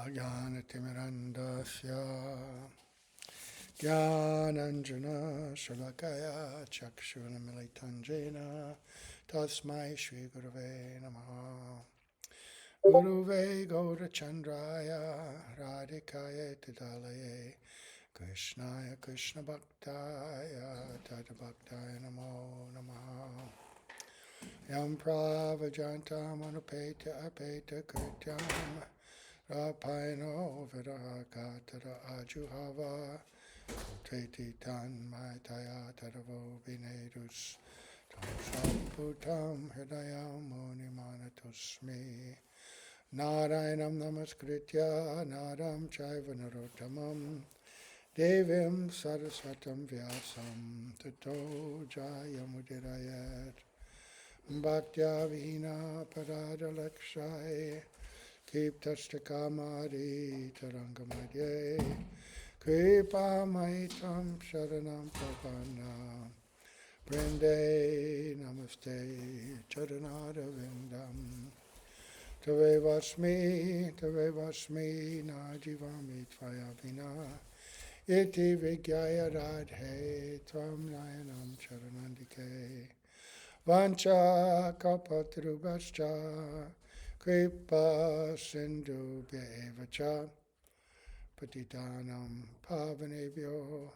Ajnanatimirandasya Jnananjana Shalakaya Chakshunamilitanjena Tasmai Shri Gurave Namaha Guruve Gaurachandraya Radhikaya Tidalaye Krishnaya Krishna Bhaktaya Tata Bhaktaya Namo Namaha Yam Pravajantam Anupeta Apeta Krityam Rapaino Vidaha Katara Ajuhava Teti Tan Maitaya Tadavo Vinedus Samputam Hridayam Muni Manatusmi Narayanam Namaskritya Naram Chaiva Narottamam Devim Saraswatam Vyasam Tato Jayamudirayat Bhaktya Vihina Parada Lakshai Kiptashtakamari Tarangamadye Kripa Maitam Sharanam Prapanna Brinde Namaste Charanada Vindam Tavevasmi Najivami Tvayavina Iti Vigyaya Radhe Tvam Nayanam Charanandike Vancha Kapatrubhascha Kripa Sindhu Bhyevacha Patitanam Pavanebhyo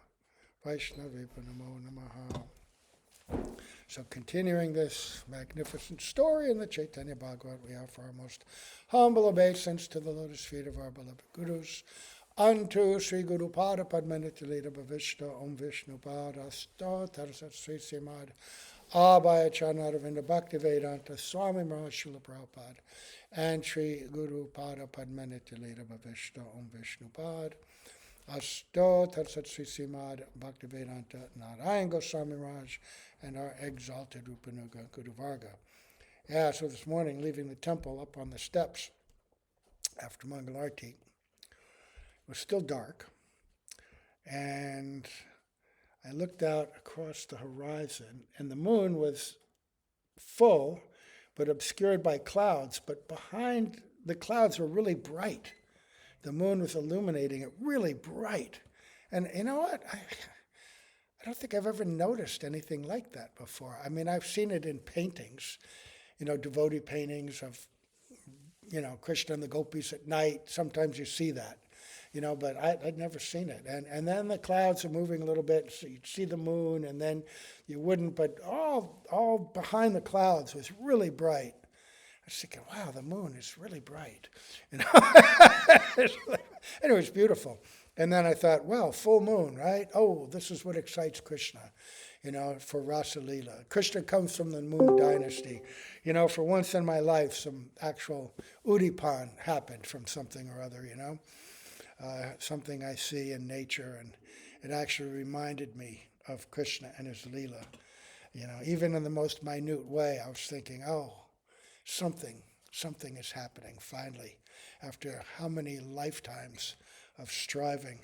Vaishnavibhyo Namo Namaha. So continuing this magnificent story in the Chaitanya Bhagavat, we offer our most humble obeisance to the lotus feet of our beloved Gurus, unto Sri Guru Pada Padmaniti Leda Bhavishta Om Vishnu Pada Sto Tarsat Sri Simad Abhaya Chanaravinda Bhakti Vedanta Swami Maharaj Srila Prabhupada and Sri Guru Pada Padmaniti Leda Bhavishta Om Vishnu Pada Asto Tarsat Sri Simad Bhakti Vedanta Narayan Goswami Maharaj and our exalted Rupanuga Guru Varga. Yeah, so this morning, leaving the temple up on the steps after Mangalarti, it was still dark, and I looked out across the horizon, and the moon was full, but obscured by clouds, but behind the clouds were really bright. The moon was illuminating it really bright. And you know what? I don't think I've ever noticed anything like that before. I mean, I've seen it in paintings, devotee paintings of, Krishna and the gopis at night. Sometimes you see that, but I'd never seen it. And then the clouds are moving a little bit, so you'd see the moon, and then you wouldn't, but all behind the clouds was really bright. I was thinking, wow, the moon is really bright. Anyway, it's beautiful. And then I thought, well, full moon, right? Oh, this is what excites Krishna, for Rasa Leela. Krishna comes from the moon dynasty. For once in my life, some actual Udipan happened from something or other, something I see in nature. And it actually reminded me of Krishna and his Leela. Even in the most minute way, I was thinking, oh, something is happening finally, after how many lifetimes of striving.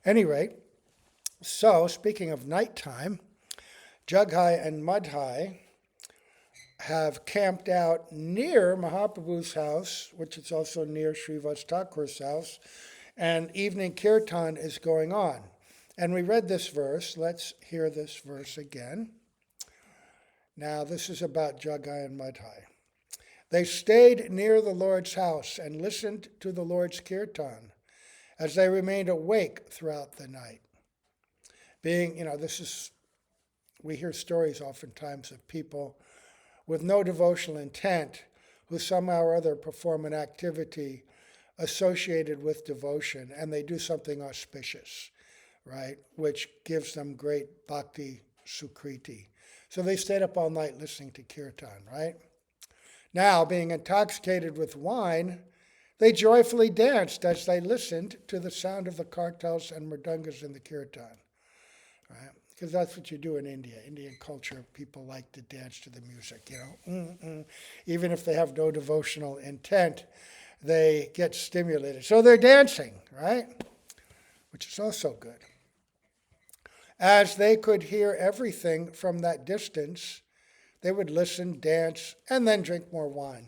Any rate, so speaking of nighttime, Jaghai and Madhai have camped out near Mahaprabhu's house, which is also near Srivas Thakur's house, and evening kirtan is going on. And we read this verse. Let's hear this verse again. Now, this is about Jaghai and Madhai. They stayed near the Lord's house and listened to the Lord's kirtan as they remained awake throughout the night. We hear stories oftentimes of people with no devotional intent who somehow or other perform an activity associated with devotion, and they do something auspicious, right, which gives them great bhakti sukriti. So they stayed up all night listening to kirtan, right? Now, being intoxicated with wine, they joyfully danced as they listened to the sound of the kartals and mridangas in the kirtan, right? Because that's what you do in India. Indian culture, people like to dance to the music, Even if they have no devotional intent, they get stimulated. So they're dancing, right? Which is also good. As they could hear everything from that distance, they would listen, dance, and then drink more wine.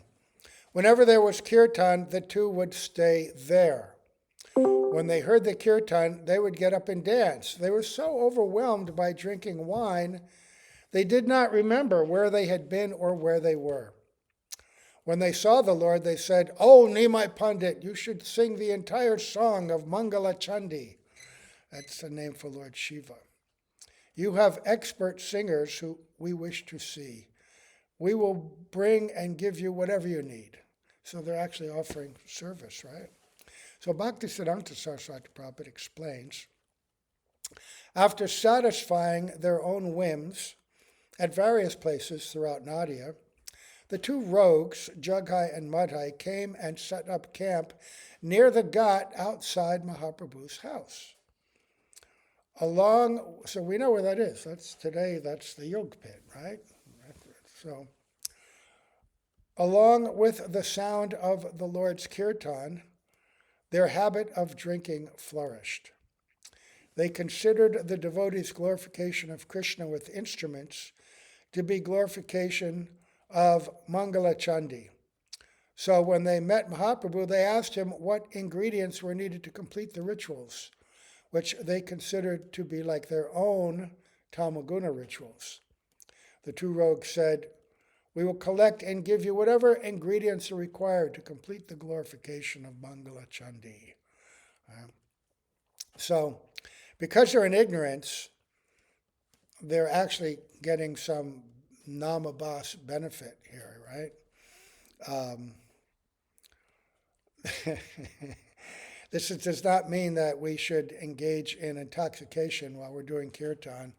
Whenever there was kirtan, the two would stay there. When they heard the kirtan, they would get up and dance. They were so overwhelmed by drinking wine, they did not remember where they had been or where they were. When they saw the Lord, they said, "Oh, Nimai Pandit, you should sing the entire song of Mangala Chandi." That's the name for Lord Shiva. "You have expert singers who we wish to see. We will bring and give you whatever you need." So they're actually offering service, right? So Bhaktisiddhanta Saraswati Prabhupada explains, after satisfying their own whims at various places throughout Nadia, the two rogues, Jagai and Madhai, came and set up camp near the ghat outside Mahaprabhu's house. So we know where that is. That's the Yog Pit, right? So, along with the sound of the Lord's kirtan, their habit of drinking flourished. They considered the devotees' glorification of Krishna with instruments to be glorification of Mangala Chandi. So when they met Mahaprabhu, they asked him what ingredients were needed to complete the rituals, which they considered to be like their own Tamaguna rituals. The two rogues said, "We will collect and give you whatever ingredients are required to complete the glorification of Mangala Chandi." So, because they're in ignorance, they're actually getting some namabas benefit here, right? This does not mean that we should engage in intoxication while we're doing kirtan,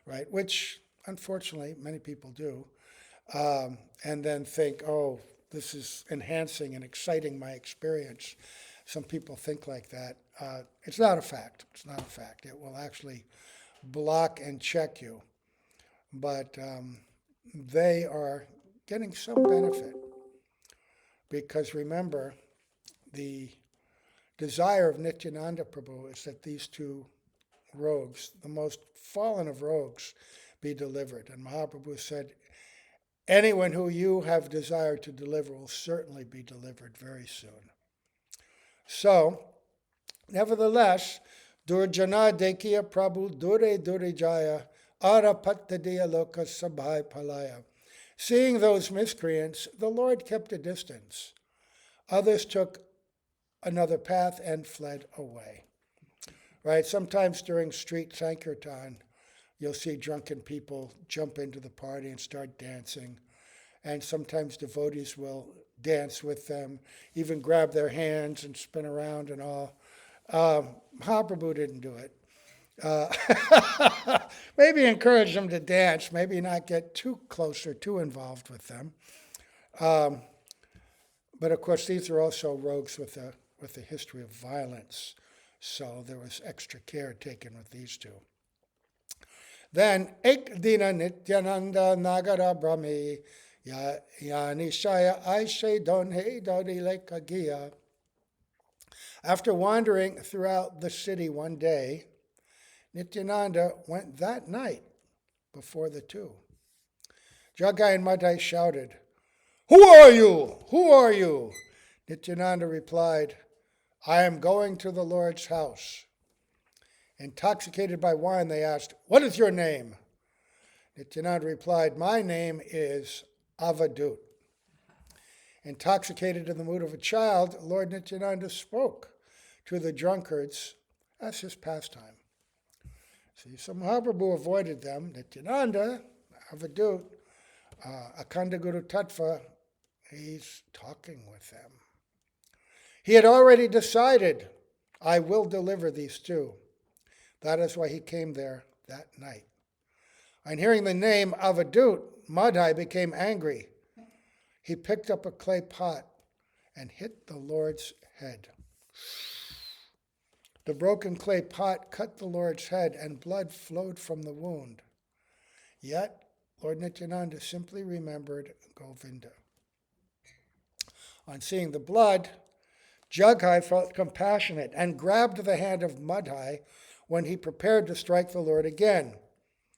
right? Which, unfortunately, many people do. And then think, oh, this is enhancing and exciting my experience. Some people think like that. It's not a fact. It's not a fact. It will actually block and check you. But they are getting some benefit. Because remember, the desire of Nityananda Prabhu is that these two rogues, the most fallen of rogues, be delivered. And Mahaprabhu said, anyone who you have desired to deliver will certainly be delivered very soon. So, nevertheless, Durjana Dekiya Prabhu Dure Durejaya Arapattadiya Loka Sabhai Palaya. Seeing those miscreants, the Lord kept a distance. Others took another path and fled away. Right? Sometimes during street sankirtan, you'll see drunken people jump into the party and start dancing. And sometimes devotees will dance with them, even grab their hands and spin around and all. Mahaprabhu didn't do it. Maybe encourage them to dance, maybe not get too close or too involved with them. But of course, these are also rogues with a history of violence. So there was extra care taken with these two. Then, Ek Dina Nityananda Nagara Brahmi Yanishaya Aishe Donhe Dodi Lekagia. After wandering throughout the city one day, Nityananda went that night before the two. Jagai and Madhai shouted, "Who are you? Who are you?" Nityananda replied, "I am going to the Lord's house." Intoxicated by wine, they asked, "What is your name?" Nityananda replied, "My name is Avadut." Intoxicated in the mood of a child, Lord Nityananda spoke to the drunkards as his pastime. See, so Mahaprabhu avoided them. Nityananda, Avadut, Akhanda Guru Tattva, he's talking with them. He had already decided, I will deliver these two. That is why he came there that night. On hearing the name Avadut, Madhai became angry. He picked up a clay pot and hit the Lord's head. The broken clay pot cut the Lord's head and blood flowed from the wound. Yet, Lord Nityananda simply remembered Govinda. On seeing the blood, Jagai felt compassionate and grabbed the hand of Madhai when he prepared to strike the Lord again.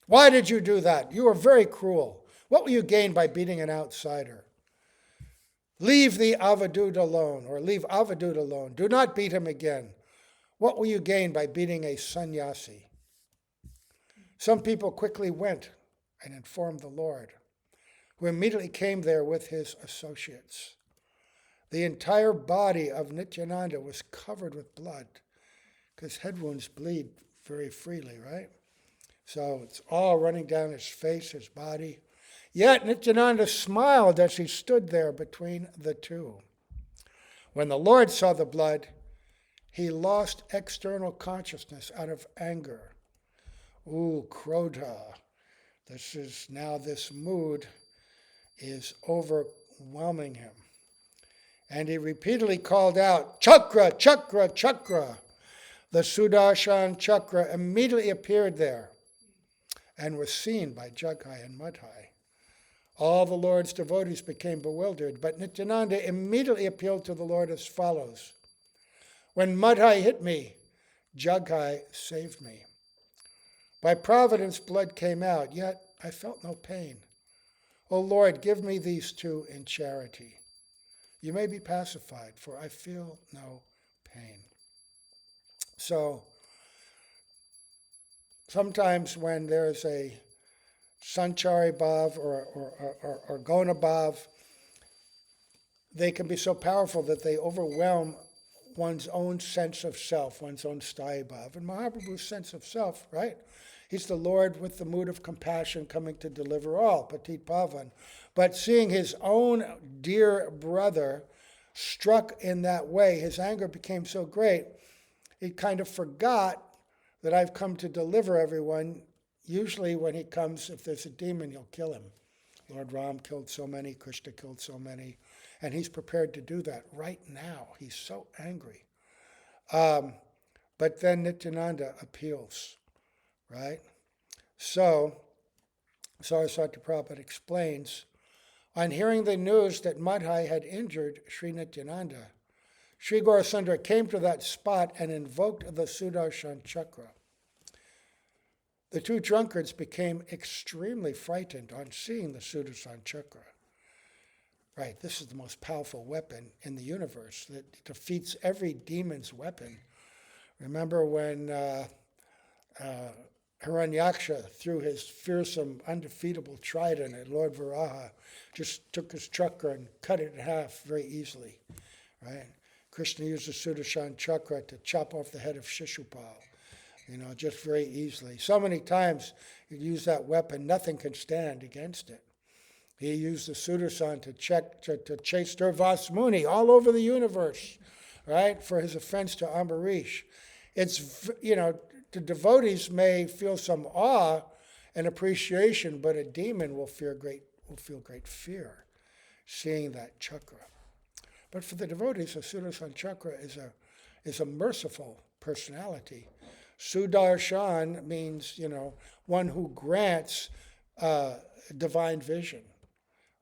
"Why did you do that? You are very cruel. What will you gain by beating an outsider?" Leave the avadut alone, or leave avadut alone. Do not beat him again. What will you gain by beating a sannyasi? Some people quickly went and informed the Lord, who immediately came there with his associates. The entire body of Nityananda was covered with blood, because head wounds bleed very freely, right? So it's all running down his face, his body. Yet Nityananda smiled as he stood there between the two. When the Lord saw the blood, he lost external consciousness out of anger. Ooh, Krodha. This mood is overwhelming him. And he repeatedly called out, Chakra, Chakra, Chakra. The Sudarshan Chakra immediately appeared there and was seen by Jagai and Madhai. All the Lord's devotees became bewildered, but Nityananda immediately appealed to the Lord as follows. When Madhai hit me, Jagai saved me. By providence, blood came out, yet I felt no pain. O Lord, give me these two in charity. You may be pacified, for I feel no pain. So, sometimes when there's a Sanchari Bhav or Gona Bhav, they can be so powerful that they overwhelm one's own sense of self, one's own Sthayi Bhav. And Mahaprabhu's sense of self, right? He's the Lord with the mood of compassion coming to deliver all, Patit Pavan. But seeing his own dear brother struck in that way, his anger became so great, he kind of forgot that I've come to deliver everyone. Usually when he comes, if there's a demon, he'll kill him. Lord Ram killed so many, Krishna killed so many, and he's prepared to do that right now. He's so angry. But then Nityananda appeals, right? So Saraswati Prabhupada explains, on hearing the news that Madhai had injured Sri Nityananda, Sri Gaurasundara came to that spot and invoked the Sudarshan Chakra. The two drunkards became extremely frightened on seeing the Sudarshan Chakra. Right, this is the most powerful weapon in the universe that defeats every demon's weapon. Remember when Hiranyaksha threw his fearsome, undefeatable trident at Lord Varaha, just took his chakra and cut it in half very easily, right? Krishna used the Sudarshan Chakra to chop off the head of Shishupal, just very easily. So many times you use that weapon, nothing can stand against it. He used the Sudarshan to chase Durvas Muni all over the universe, right, for his offense to Ambarish. It's, the devotees may feel some awe and appreciation, but a demon will feel great fear seeing that chakra. But for the devotees, the Sudarshan Chakra is a merciful personality. Sudarshan means, one who grants divine vision.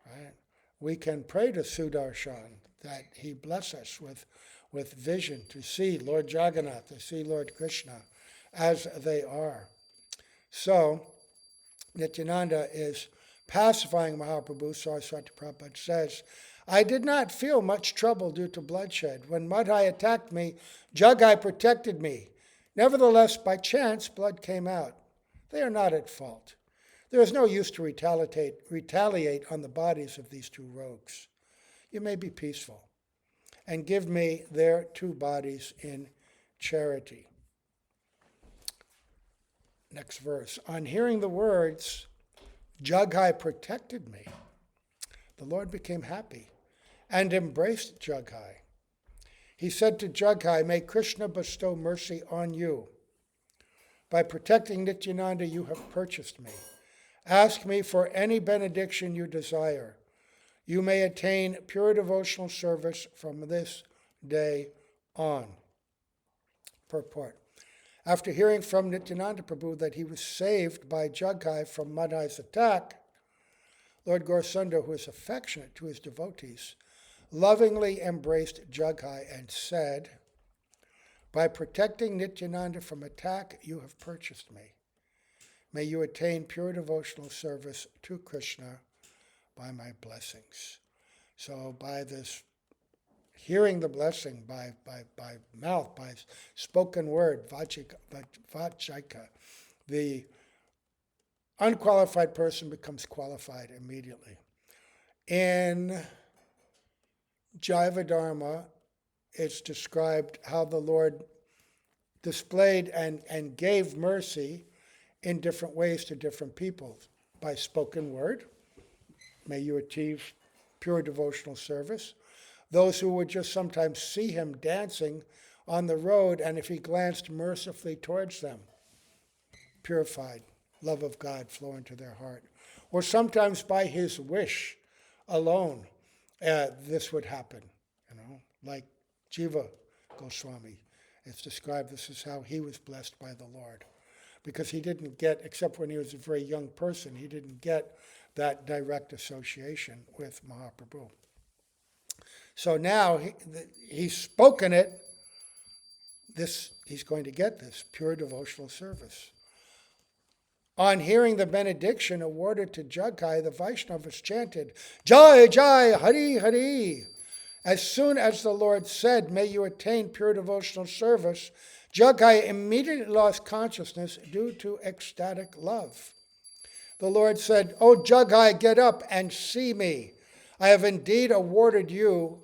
Right? We can pray to Sudarshan that he bless us with vision to see Lord Jagannath, to see Lord Krishna as they are. So, Nityananda is pacifying Mahaprabhu. Saraswati Prabhupada says, I did not feel much trouble due to bloodshed. When Madhai attacked me, Jagai protected me. Nevertheless, by chance, blood came out. They are not at fault. There is no use to retaliate on the bodies of these two rogues. You may be peaceful, and give me their two bodies in charity. Next verse. On hearing the words, Jagai protected me, the Lord became happy and embraced Jagai. He said to Jagai, may Krishna bestow mercy on you. By protecting Nityananda, you have purchased me. Ask me for any benediction you desire. You may attain pure devotional service from this day on. Purport. After hearing from Nityananda Prabhu that he was saved by Jagai from Madhai's attack, Lord Gaurasundara, who is affectionate to his devotees, lovingly embraced Jagai and said, by protecting Nityananda from attack, you have purchased me. May you attain pure devotional service to Krishna by my blessings. So by this hearing the blessing by mouth, by spoken word, vachika, the unqualified person becomes qualified immediately. In Jaiva Dharma, it's described how the Lord displayed and gave mercy in different ways to different people. By spoken word, may you achieve pure devotional service. Those who would just sometimes see him dancing on the road, and if he glanced mercifully towards them, purified, love of God flow into their heart. Or sometimes by his wish alone, this would happen, like Jiva Goswami. It's described this is how he was blessed by the Lord. Because he didn't get, except when he was a very young person, he didn't get that direct association with Mahaprabhu. So now he's spoken it, he's going to get this pure devotional service. On hearing the benediction awarded to Jagai, the Vaishnavas chanted, Jai, Jai, Hari, Hari. As soon as the Lord said, may you attain pure devotional service, Jagai immediately lost consciousness due to ecstatic love. The Lord said, O Jagai, get up and see me. I have indeed awarded you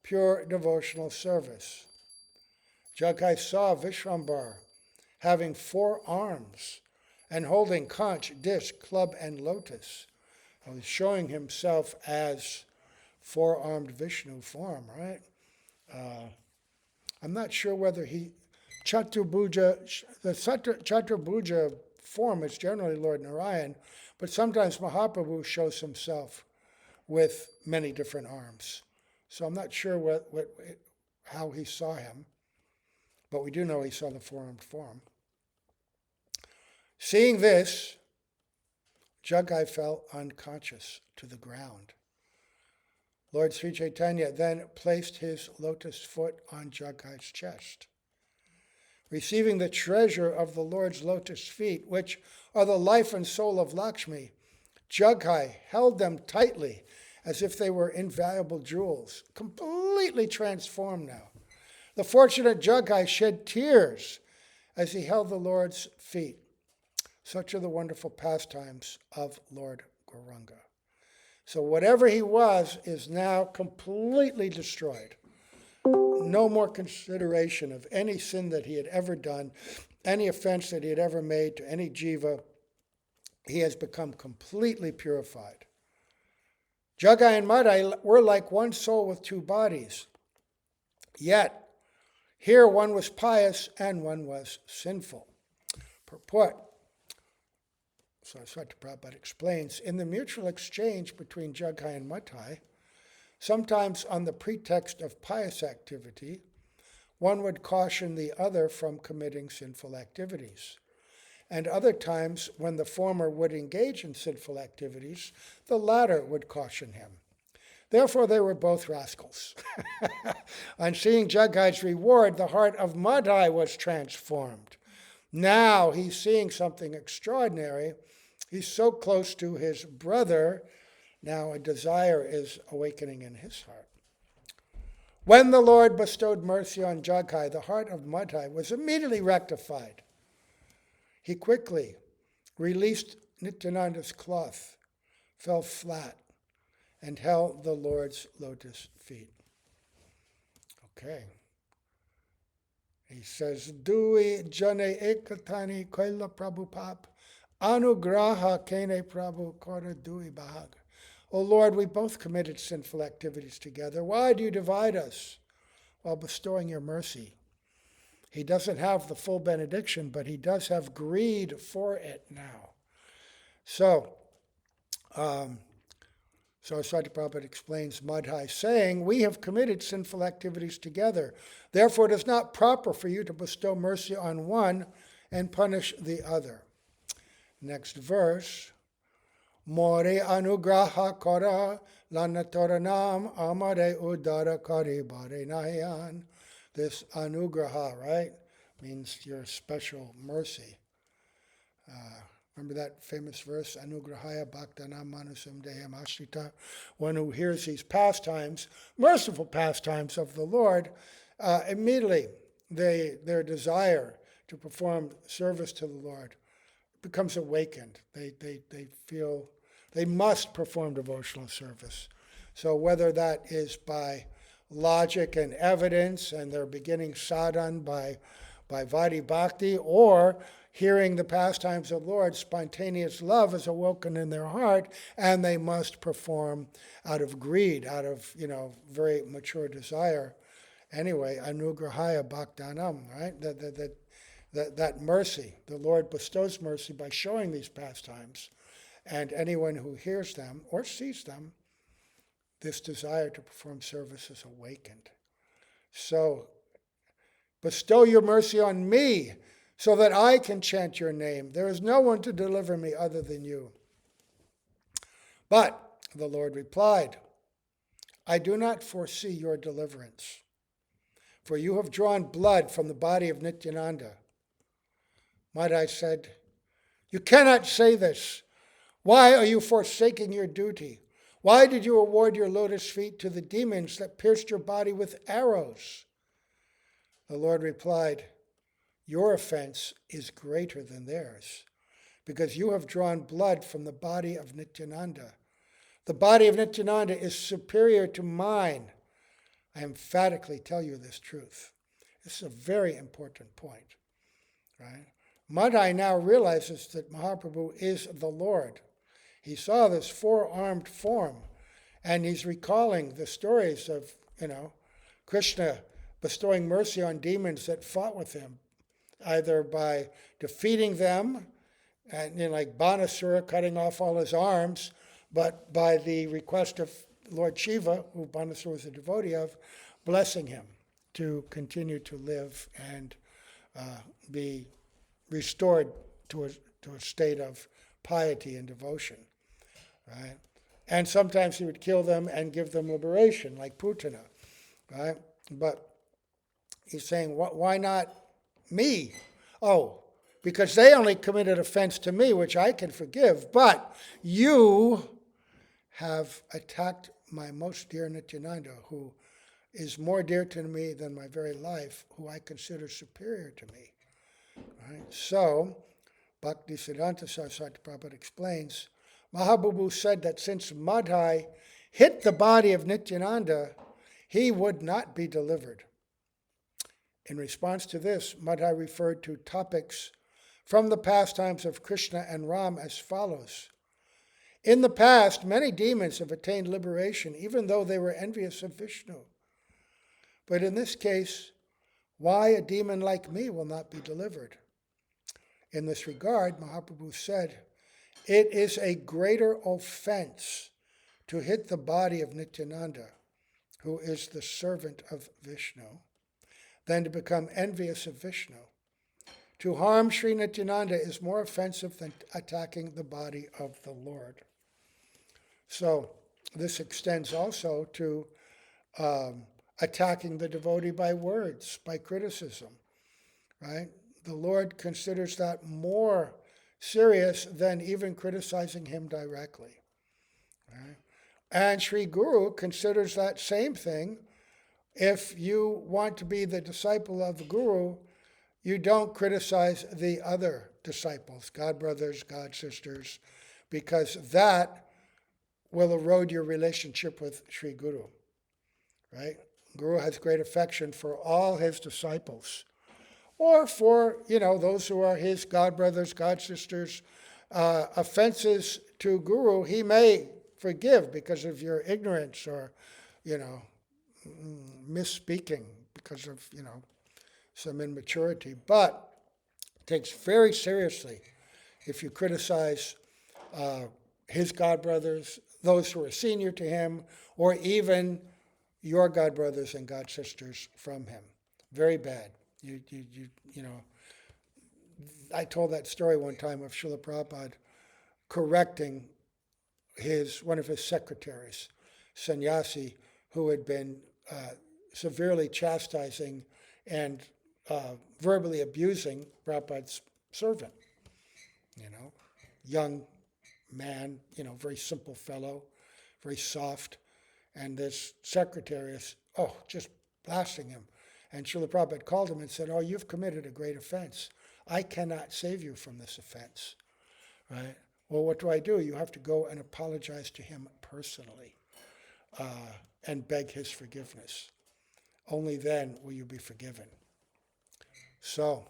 pure devotional service. Jagai saw Vishwambar having 4 arms and holding conch, dish, club, and lotus. He was showing himself as 4-armed Vishnu form, right? I'm not sure whether Chaturbhuja, the Chaturbhuja form is generally Lord Narayan, but sometimes Mahaprabhu shows himself with many different arms. So I'm not sure how he saw him, but we do know he saw the 4-armed form. Seeing this, Jagai fell unconscious to the ground. Lord Sri Chaitanya then placed his lotus foot on Jagai's chest. Receiving the treasure of the Lord's lotus feet, which are the life and soul of Lakshmi, Jagai held them tightly as if they were invaluable jewels, completely transformed now. The fortunate Jagai shed tears as he held the Lord's feet. Such are the wonderful pastimes of Lord Gauranga. So whatever he was is now completely destroyed. No more consideration of any sin that he had ever done, any offense that he had ever made to any jiva. He has become completely purified. Jagai and Madhai were like one soul with 2 bodies. Yet, here one was pious and one was sinful. Purport. So Swati Prabhupada explains, in the mutual exchange between Jagai and Madhai, sometimes on the pretext of pious activity, one would caution the other from committing sinful activities. And other times, when the former would engage in sinful activities, the latter would caution him. Therefore, they were both rascals. On seeing Jagai's reward, the heart of Madhai was transformed. Now he's seeing something extraordinary. He's so close to his brother. Now a desire is awakening in his heart. When the Lord bestowed mercy on Jagai, the heart of Madhai was immediately rectified. He quickly released Nityananda's cloth, fell flat, and held the Lord's lotus feet. Okay. He says, Dui jane ekatani koila prabhu pap, anugraha kene prabhu kora dui bahag. O Lord, we both committed sinful activities together. Why do you divide us while bestowing your mercy? He doesn't have the full benediction, but he does have greed for it now. So Swati Prabhupada explains Madhai, saying, we have committed sinful activities together. Therefore, it is not proper for you to bestow mercy on one and punish the other. Next verse. More anugraha kara lanatoranam amare udara kari bare nayan. This anugraha, right, means your special mercy. Remember that famous verse, Anugrahaya Bhaktanam Manusam Deham Ashrita? One who hears these pastimes, merciful pastimes of the Lord, immediately their desire to perform service to the Lord becomes awakened. They feel they must perform devotional service. So whether that is by logic and evidence, and they're beginning sadhan by Vadi Bhakti, or hearing the pastimes of the Lord, spontaneous love is awoken in their heart, and they must perform out of greed, out of, very mature desire. Anyway, anugrahaya bhaktanam, right? That mercy, the Lord bestows mercy by showing these pastimes, and anyone who hears them or sees them, this desire to perform service is awakened. So, bestow your mercy on me, so that I can chant your name. There is no one to deliver me other than you. But the Lord replied, I do not foresee your deliverance, for you have drawn blood from the body of Nityananda. Madhai said, you cannot say this. Why are you forsaking your duty? Why did you award your lotus feet to the demons that pierced your body with arrows? The Lord replied, your offense is greater than theirs, because you have drawn blood from the body of Nityananda. The body of Nityananda is superior to mine. I emphatically tell you this truth. This is a very important point, right? Madhai now realizes that Mahaprabhu is the Lord. He saw this four-armed form, and he's recalling the stories of, Krishna bestowing mercy on demons that fought with him, either by defeating them, and like Banasura cutting off all his arms, but by the request of Lord Shiva, who Banasura was a devotee of, blessing him to continue to live and be restored to a state of piety and devotion, right? And sometimes he would kill them and give them liberation, like Putana, right? But he's saying, why not me? Oh, because they only committed offense to me, which I can forgive, but you have attacked my most dear Nityananda, who is more dear to me than my very life, who I consider superior to me. Right? So, Bhaktisiddhanta Saraswati Prabhupada explains, Mahaprabhu said that since Madhai hit the body of Nityananda, he would not be delivered. In response to this, Madhai referred to topics from the pastimes of Krishna and Ram as follows. In the past, many demons have attained liberation, even though they were envious of Vishnu. But in this case, why a demon like me will not be delivered? In this regard, Mahaprabhu said, it is a greater offense to hit the body of Nityananda, who is the servant of Vishnu, than to become envious of Vishnu. To harm Sri Nityananda is more offensive than attacking the body of the Lord. So this extends also to attacking the devotee by words, by criticism, right? The Lord considers that more serious than even criticizing him directly, right? And Sri Guru considers that same thing. If you want to be the disciple of the Guru, you don't criticize the other disciples, God brothers, God sisters, because that will erode your relationship with Sri Guru, right? Guru has great affection for all his disciples, or for, those who are his God brothers, God sisters. Offenses to Guru, he may forgive because of your ignorance or, misspeaking because of, some immaturity, but takes very seriously if you criticize his God brothers, those who are senior to him, or even your God brothers and God sisters from him. Very bad. I told that story one time of Srila Prabhupada correcting one of his secretaries, sannyasi, who had been severely chastising and verbally abusing Prabhupada's servant, young man, very simple fellow, very soft. And this secretary is, just blasting him. And Srila Prabhupada called him and said, you've committed a great offense. I cannot save you from this offense. Right? Well, what do? You have to go and apologize to him personally and beg his forgiveness. Only then will you be forgiven. So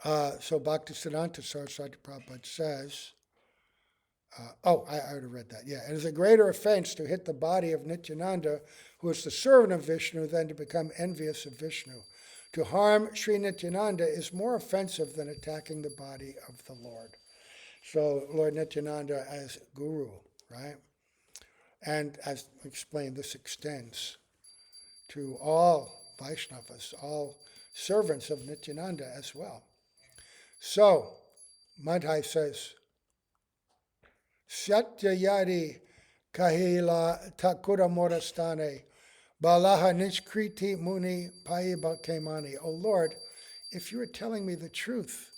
Bhaktisiddhanta Saraswati Prabhupada says, I already read that. Yeah, it is a greater offense to hit the body of Nityananda, who is the servant of Vishnu, than to become envious of Vishnu. To harm Sri Nityananda is more offensive than attacking the body of the Lord. So Lord Nityananda as Guru, right? And as explained, this extends to all Vaishnavas, all servants of Nityananda as well. So, Madhai says, Satyayadi kahila takura morastane balaha nishkriti muni paiba kemani. O Lord, if you are telling me the truth,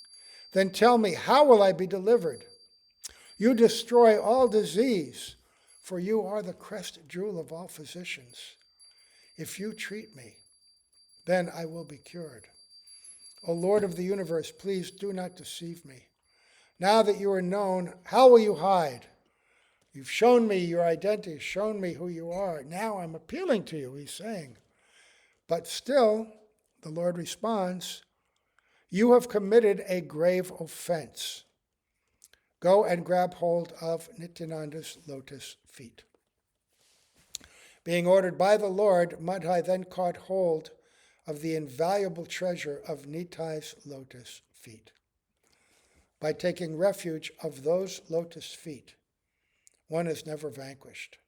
then tell me, how will I be delivered? You destroy all disease, for you are the crest jewel of all physicians. If you treat me, then I will be cured. O Lord of the universe, please do not deceive me. Now that you are known, how will you hide? You've shown me your identity, shown me who you are. Now I'm appealing to you, he's saying. But still, the Lord responds, you have committed a grave offense. Go and grab hold of Nityananda's lotus feet. Being ordered by the Lord, Madhai then caught hold of the invaluable treasure of Nitai's lotus feet. By taking refuge of those lotus feet, one is never vanquished.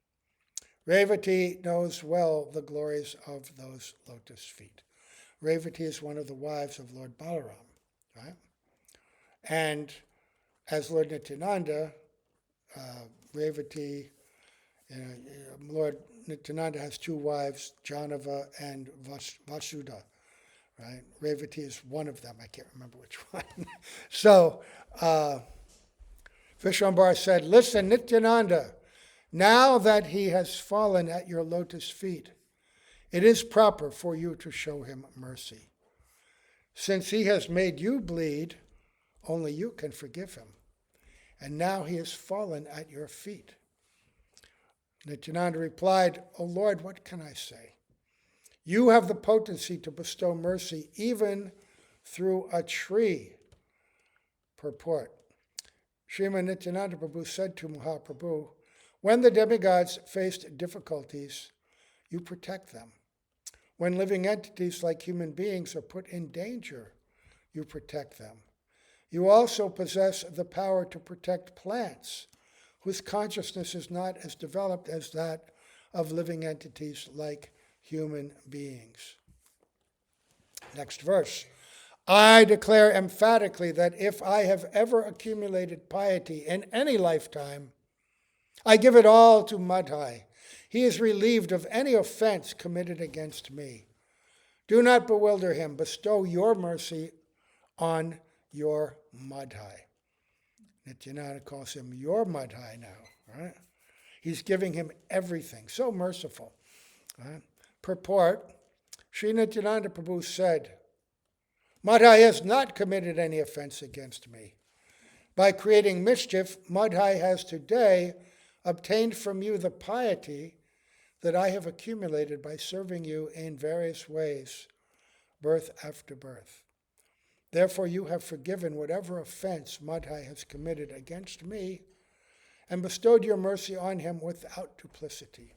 Revati knows well the glories of those lotus feet. Revati is one of the wives of Lord Balaram, right? And as Lord Nityananda, Revati, Lord Nityananda has two wives, Janava and Vasudha, right? Revati is one of them. I can't remember which one. So, Vishwambara said, listen, Nityananda, now that he has fallen at your lotus feet, it is proper for you to show him mercy. Since he has made you bleed, only you can forgive him. And now he has fallen at your feet. Nityananda replied, O Lord, what can I say? You have the potency to bestow mercy even through a tree. Purport. Srimad Nityananda Prabhu said to Mahaprabhu, when the demigods faced difficulties, you protect them. When living entities like human beings are put in danger, you protect them. You also possess the power to protect plants, whose consciousness is not as developed as that of living entities like human beings. Next verse. I declare emphatically that if I have ever accumulated piety in any lifetime, I give it all to Madhai. He is relieved of any offense committed against me. Do not bewilder him. Bestow your mercy on your Madhai. Nityananda calls him your Madhai now, right? He's giving him everything. So merciful. Right? Purport, Sri Nityananda Prabhu said, Madhai has not committed any offense against me. By creating mischief, Madhai has today obtained from you the piety that I have accumulated by serving you in various ways, birth after birth. Therefore, you have forgiven whatever offense Madhai has committed against me and bestowed your mercy on him without duplicity.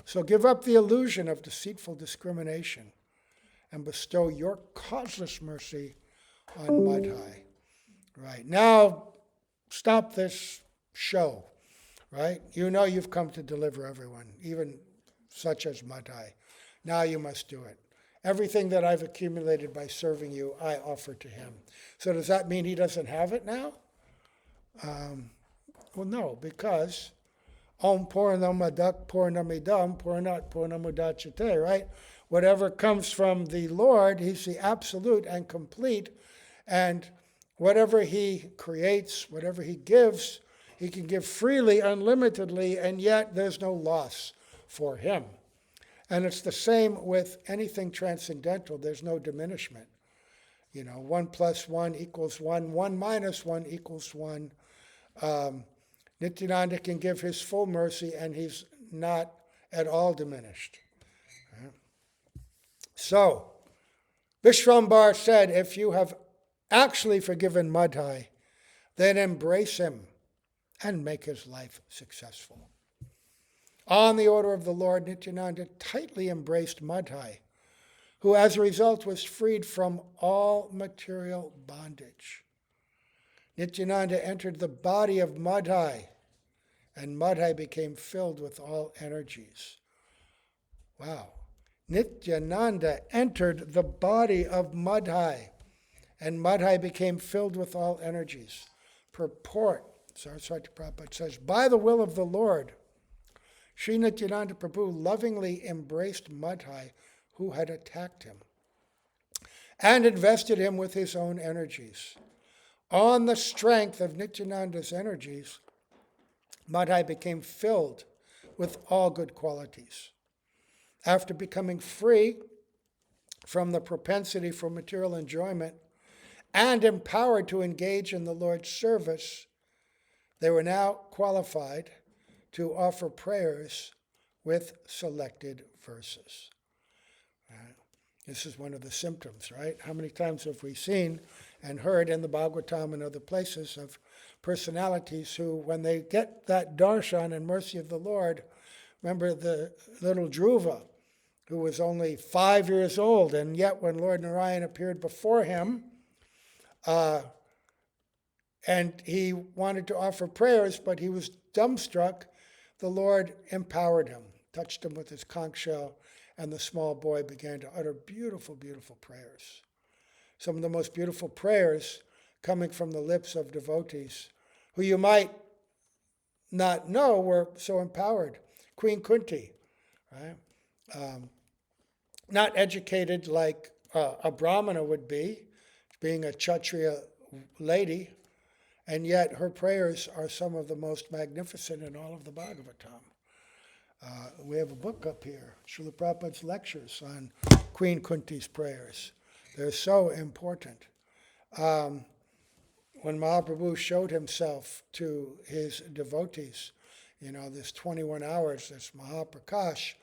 So give up the illusion of deceitful discrimination and bestow your causeless mercy on Madhai. Right. Now, stop this show. Right? You know you've come to deliver everyone, even such as Madhai. Now you must do it. Everything that I've accumulated by serving you, I offer to him. So does that mean he doesn't have it now? Well, no, because Om Purnamadak Purnamidam Purnat Purnamudachate, right? Whatever comes from the Lord, he's the absolute and complete. And whatever he creates, whatever he gives, he can give freely, unlimitedly, and yet there's no loss for him. And it's the same with anything transcendental. There's no diminishment. 1 plus 1 equals 1. 1 minus 1 equals 1. Nityananda can give his full mercy, and he's not at all diminished. So, Vishwambar said, if you have actually forgiven Madhai, then embrace him and make his life successful. On the order of the Lord, Nityananda tightly embraced Madhai, who as a result was freed from all material bondage. Nityananda entered the body of Madhai, and Madhai became filled with all energies. Wow. Nityananda entered the body of Madhai, and Madhai became filled with all energies. Purport, Saraswati Prabhupada says, by the will of the Lord, Sri Nityananda Prabhu lovingly embraced Madhai, who had attacked him, and invested him with his own energies. On the strength of Nityananda's energies, Madhai became filled with all good qualities. After becoming free from the propensity for material enjoyment and empowered to engage in the Lord's service, they were now qualified to offer prayers with selected verses. This is one of the symptoms, right? How many times have we seen and heard in the Bhagavatam and other places of personalities who, when they get that darshan and mercy of the Lord, remember the little Dhruva, who was only 5 years old, and yet when Lord Narayan appeared before him, and he wanted to offer prayers, but he was dumbstruck, the Lord empowered him, touched him with his conch shell, and the small boy began to utter beautiful, beautiful prayers. Some of the most beautiful prayers coming from the lips of devotees who you might not know were so empowered. Queen Kunti, right? Not educated like a Brahmana would be, being a Kshatriya lady, and yet her prayers are some of the most magnificent in all of the Bhagavatam. We have a book up here, Srila Prabhupada's lectures on Queen Kunti's prayers. They're so important. When Mahaprabhu showed himself to his devotees, this 21 hours, this Mahaprakash,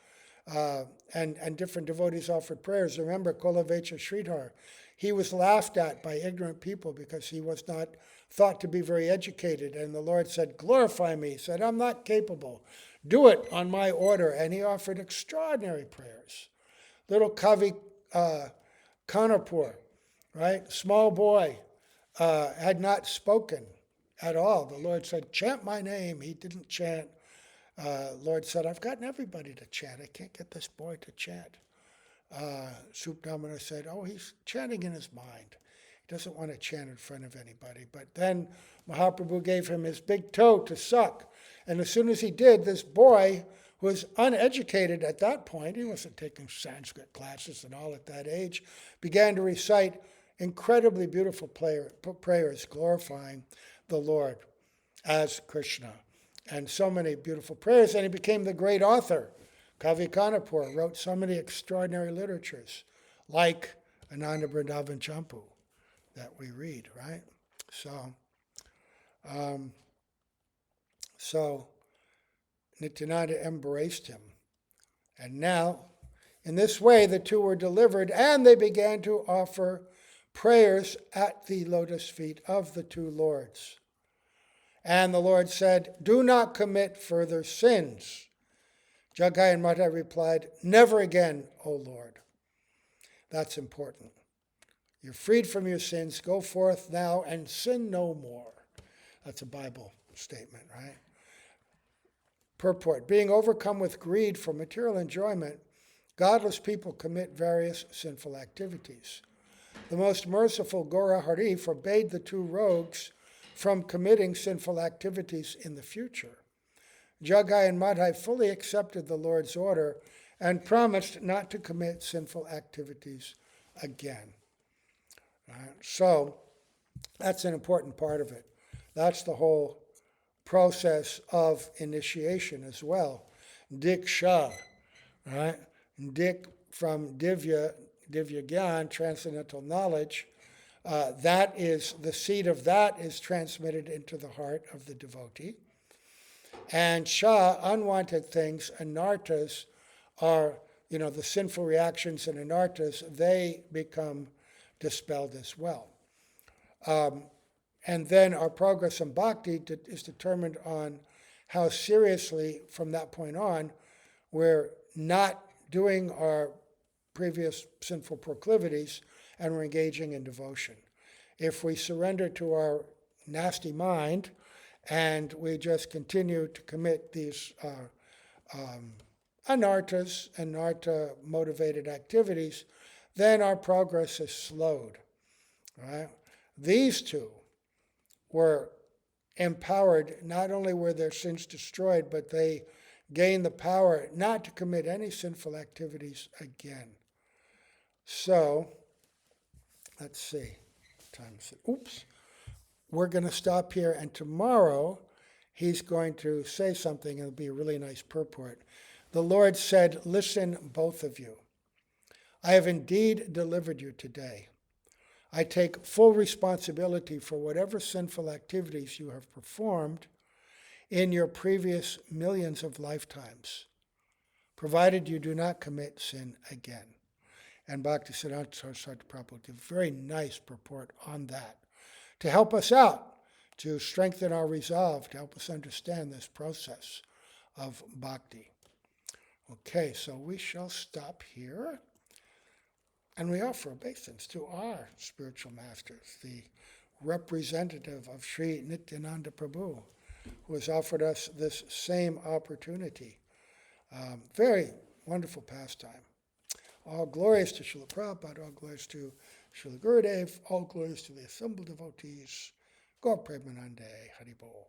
and different devotees offered prayers. Remember, Kolavecha Sridhar, he was laughed at by ignorant people because he was not thought to be very educated. And the Lord said, glorify me. He said, I'm not capable. Do it on my order. And he offered extraordinary prayers. Little Kavi Kanapur, right? Small boy, had not spoken at all. The Lord said, chant my name. He didn't chant. Lord said, I've gotten everybody to chant. I can't get this boy to chant. Supdamana said, he's chanting in his mind. He doesn't want to chant in front of anybody. But then Mahaprabhu gave him his big toe to suck. And as soon as he did, this boy, who was uneducated at that point, he wasn't taking Sanskrit classes and all at that age, began to recite incredibly beautiful prayers glorifying the Lord as Krishna. And so many beautiful prayers, and he became the great author. Kavi Kanapur wrote so many extraordinary literatures, like Ananda Vrindavan Champu, that we read, right? So Nityananda embraced him. And now, in this way, the two were delivered, and they began to offer prayers at the lotus feet of the two lords. And the Lord said, do not commit further sins. Jagai and Madhai replied, never again, O Lord. That's important. You're freed from your sins. Go forth now and sin no more. That's a Bible statement, right? Purport. Being overcome with greed for material enjoyment, godless people commit various sinful activities. The most merciful Gora Hari forbade the two rogues from committing sinful activities in the future. Jagai and Madhai fully accepted the Lord's order and promised not to commit sinful activities again. So, That's an important part of it. That's the whole process of initiation as well. Diksha, right? Dik from Divya Gyan, transcendental knowledge. That is, the seed of that is transmitted into the heart of the devotee. And Sha, unwanted things, anartas, are, the sinful reactions and anartas, they become dispelled as well. And then our progress in bhakti is determined on how seriously, from that point on, we're not doing our previous sinful proclivities and we're engaging in devotion. If we surrender to our nasty mind and we just continue to commit these anartas, anarta-motivated activities, then our progress is slowed. Right? These two were empowered. Not only were their sins destroyed, but they gained the power not to commit any sinful activities again. So, let's see. Oops. We're going to stop here, and tomorrow he's going to say something. It'll be a really nice purport. The Lord said, "Listen, both of you. I have indeed delivered you today. I take full responsibility for whatever sinful activities you have performed in your previous millions of lifetimes, provided you do not commit sin again." And Bhaktisiddhanta Saraswati Prabhu did a very nice purport on that to help us out, to strengthen our resolve, to help us understand this process of bhakti. Okay, so we shall stop here. And we offer obeisance to our spiritual masters, the representative of Sri Nityananda Prabhu, who has offered us this same opportunity. Very wonderful pastime. All glories to Srila Prabhupada, all glories to Srila Gurudev, all glories to the assembled devotees. Gaur Premanande Haribol.